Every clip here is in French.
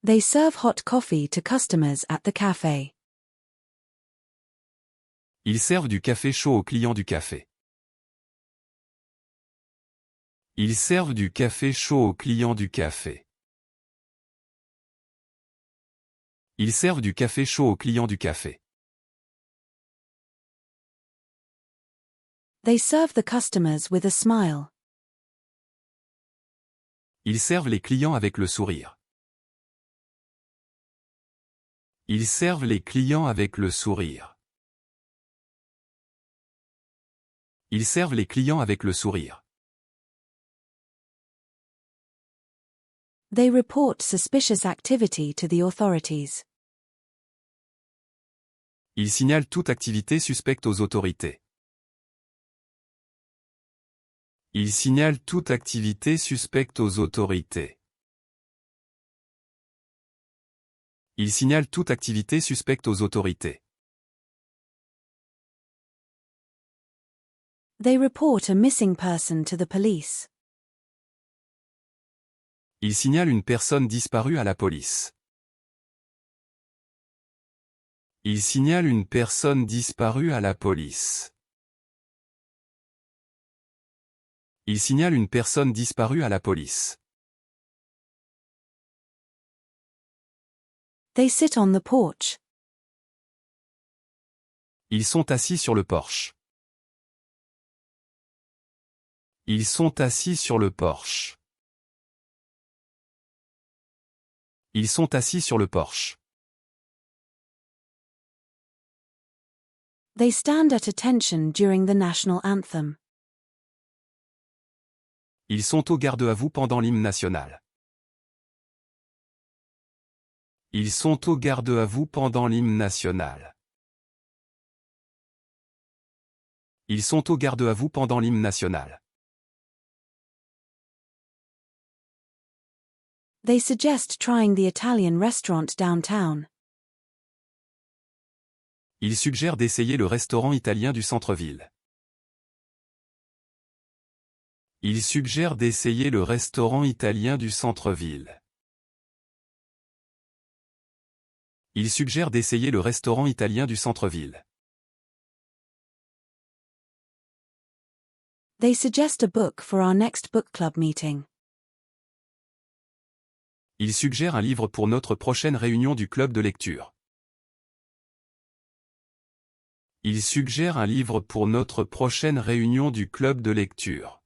They serve hot coffee to customers at the cafe. Ils servent du café chaud aux clients du café. Ils servent du café chaud aux clients du café. Ils servent du café chaud aux clients du café. They serve the customers with a smile. Ils servent les clients avec le sourire. Ils servent les clients avec le sourire. Ils servent les clients avec le sourire. They report suspicious activity to the authorities. Ils signalent toute activité suspecte aux autorités. Ils signalent toute activité suspecte aux autorités. Ils signalent toute activité suspecte aux autorités. They report a missing person to the police. Ils signalent une personne disparue à la police. Ils signalent une personne disparue à la police. Ils signalent une personne disparue à la police. They sit on the porch. Ils sont assis sur le porche. Ils sont assis sur le porche. Ils sont assis sur le porche. They stand at attention during the national anthem. Ils sont au garde à vous pendant l'hymne national. Ils sont au garde à vous pendant l'hymne national. Ils sont au garde à vous pendant l'hymne national. They suggest trying the Italian restaurant downtown. Ils suggèrent d'essayer le restaurant italien du centre-ville. Ils suggèrent d'essayer le restaurant italien du centre-ville. Ils suggèrent d'essayer le restaurant italien du centre-ville. They suggest a book for our next book club meeting. Ils suggèrent un livre pour notre prochaine réunion du club de lecture. Ils suggèrent un livre pour notre prochaine réunion du club de lecture.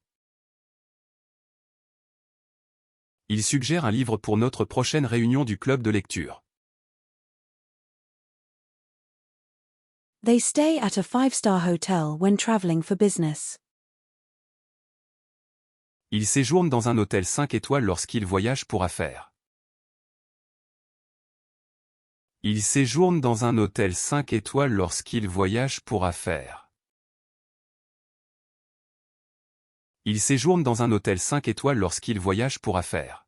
Ils suggèrent un livre pour notre prochaine réunion du club de lecture. They stay at a 5-star hotel when traveling for business. Ils séjournent dans un hôtel 5 étoiles lorsqu'ils voyagent pour affaires. Ils séjournent dans un hôtel 5 étoiles lorsqu'ils voyagent pour affaires. Ils séjournent dans un hôtel 5 étoiles lorsqu'ils voyagent pour affaires.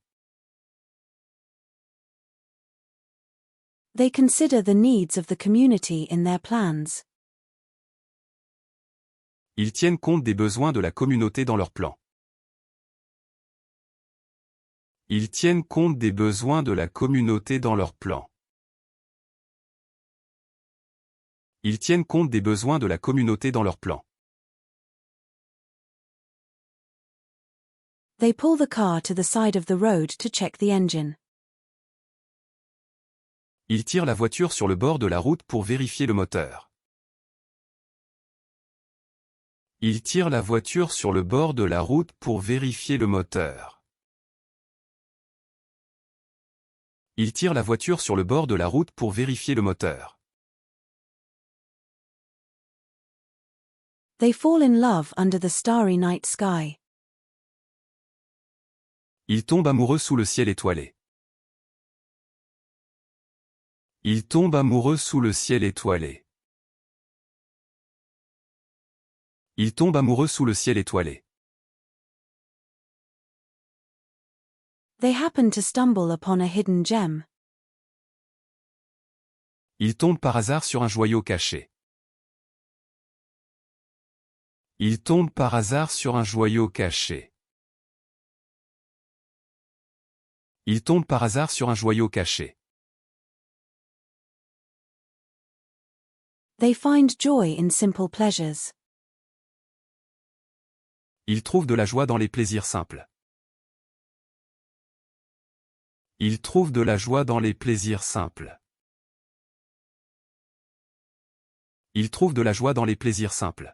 They consider the needs of the community in their plans. Ils tiennent compte des besoins de la communauté dans leurs plans. Ils tiennent compte des besoins de la communauté dans leurs plans. Ils tiennent compte des besoins de la communauté dans leurs plans. They pull the car to the side of the road to check the engine. Ils tirent la voiture sur le bord de la route pour vérifier le moteur. Ils tirent la voiture sur le bord de la route pour vérifier le moteur. Ils tirent la voiture sur le bord de la route pour vérifier le moteur. They fall in love under the starry night sky. Ils tombent amoureux sous le ciel étoilé. Ils tombent amoureux sous le ciel étoilé. Ils tombent amoureux sous le ciel étoilé. They happen to stumble upon a hidden gem. Ils tombent par hasard sur un joyau caché. Ils tombent par hasard sur un joyau caché. Il tombe par hasard sur un joyau caché. They find joy in simple pleasures. Il trouve de la joie dans les plaisirs simples. Il trouve de la joie dans les plaisirs simples. Il trouve de la joie dans les plaisirs simples.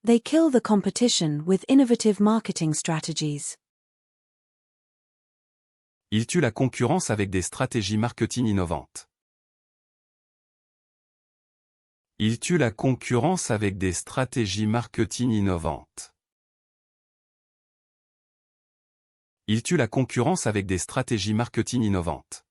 They kill the competition with innovative marketing strategies. Il tue la concurrence avec des stratégies marketing innovantes. Il tue la concurrence avec des stratégies marketing innovantes. Il tue la concurrence avec des stratégies marketing innovantes.